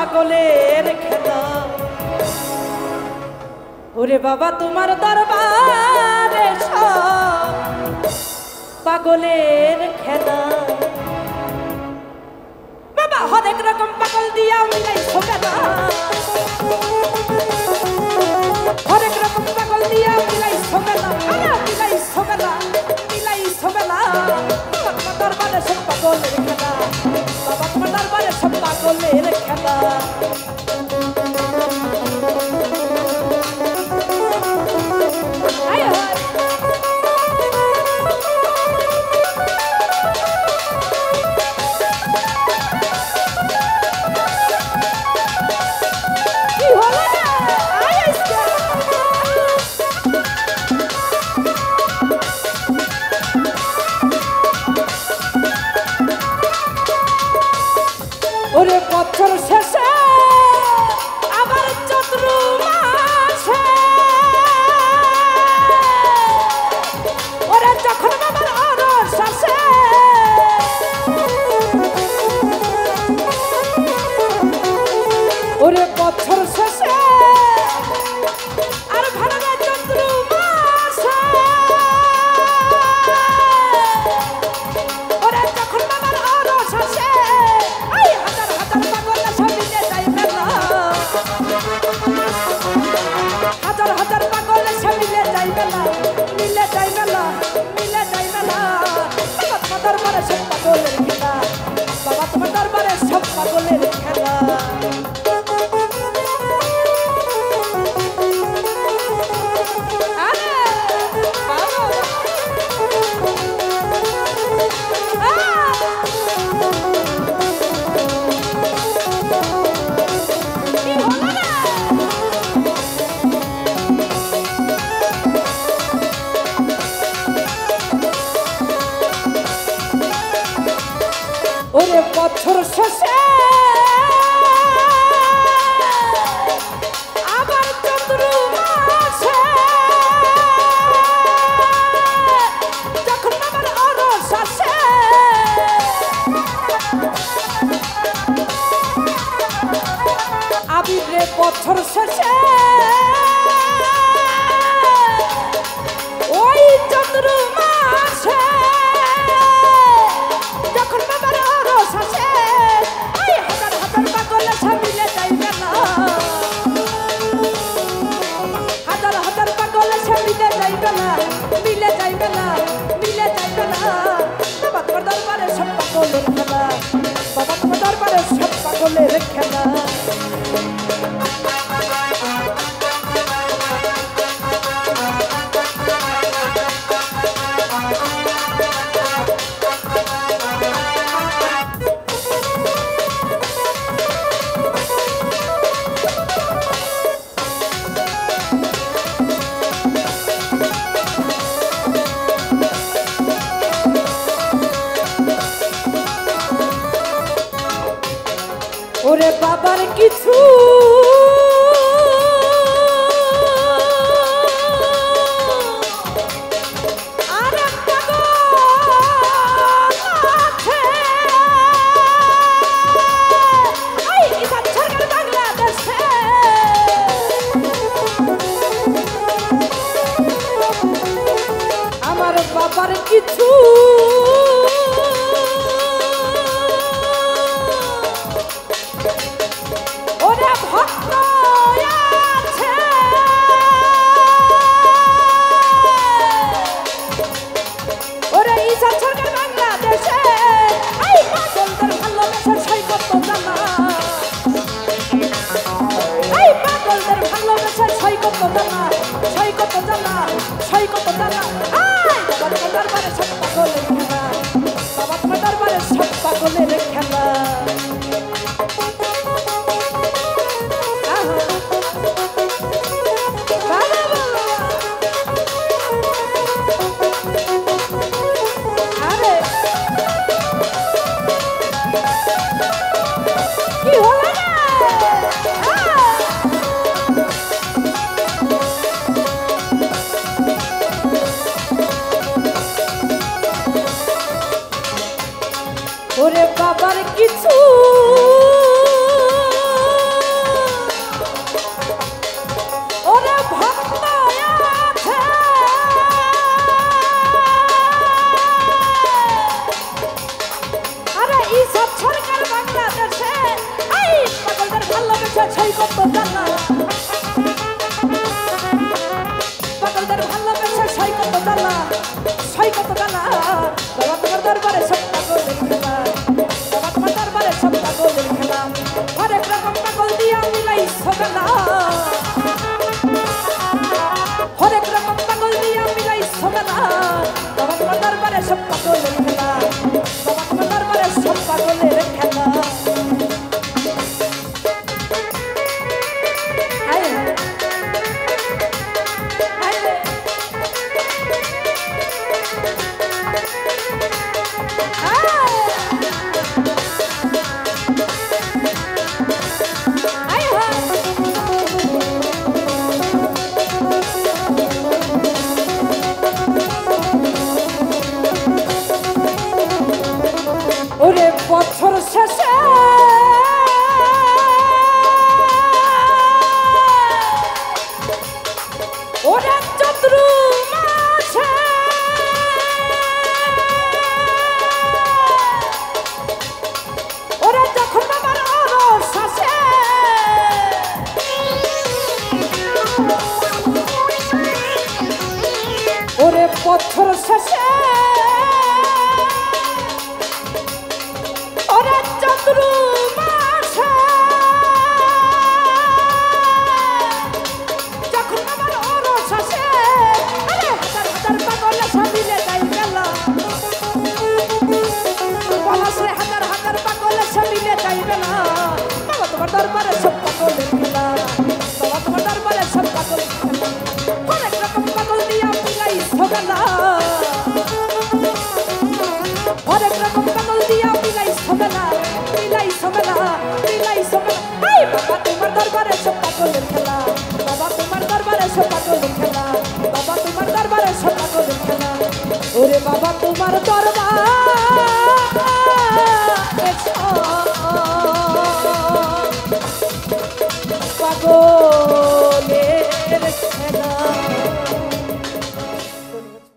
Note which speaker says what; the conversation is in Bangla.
Speaker 1: পাগলের খেলা। ওরে বাবা তোমার দরবারে সব পাগলের খেলা। বাবা হরেক রকম পাগল দিয়া মিলাইছো মেলা, হরেক রকম পাগল দিয়া মিলাইছো মেলা, মিলাইছো মেলা, মিলাইছো মেলা। তোমার দরবারে সব পাগলের খেলা, বাবা তোমার দরবারে সব পাগলের খেলা। ওরে বছর শেষে আবার চৈত্র মাসে, ওরে যখন বাবার অরস আসে, ওরে বছর শেষে আর ভালো না চৈত্র মাসে, ওরে যখন বাবার অরস আসে, হাজার হাজার পাগল সে মিলে যাই মেলা, মিলে যাই মেলা, মিলে যাই মেলা। বাবা তোমার দরবারে সব পাগলের খেলা, বাবা তোমার দরবারে সব পাগলের খেলা। ওরে বছর শেষে আবার চৈত্র মাসে, যখন বাবার অরস আসে, আবির রে বছর শেষে ওই চৈত্র মাসে, যখন বাবার অরস আসে, ওই হাজার হাজার পাগল সে মিলে যাই মেলা, হাজার হাজার পাগল সে মিলে যাই মেলা, মিলে যাই মেলা, মিলে যাই মেলা। বাবা তোমার দরবারে সব পাগলের খেলা, বাবা তোমার দরবারে সব পাগলের খেলা। ওরে বাবার কিছু আর একটা আছে, এই বাচ্চার বাংলাদেশে আমার বাবার কিছু ওরে ভক্ত ভালোবাসা ছাই কত জানা পাগলদের ভালোবাসা ছাই কত জানা ছাই কত জানা বাবা তোমার দরবারে সব পাগলের খেলা বাবা তোমার দরবারে সব পাগলের খেলা হরেক রকম পাগল দিয়া মিলাইছো বেলা হরেক রকম পাগল দিয়া মিলাইছো বেলা বাবা তোমার দরবারে সব পাগলের খেলা বাবা তোমার দরবারে সব পাগলের খেলা ওরে বছর শেষে ওরে চন্দ্র মাসে ওরে যখন আমার অরস আসে ওরে বছর শেষে ওরে চন্দ্র মাসে যখন আমার অরস আসে আরে হাজার হাজার পাগল সামিলে যাই বেলা বলসে হাজার হাজার পাগল সামিলে যাই বেলা বাবা তোমার দরবারে সব পাগলের খেলা বাবা তোমার দরবারে সব পাগলের খেলা অনেক রকম পাগল দিয়া মিলাইছো বেলা অনেক রকম পাগল দিয়া মিলাইছো বেলা মিলাইছো বেলা মিলাইছো বেলা হাই বাবা তোমার দরবারে সব পাগলের খেলা বাবা তোমার দরবারে সব পাগলের খেলা বাবা তোমার দরবারে সব পাগলের খেলা ওরে বাবা তোমার দরবারে পাগল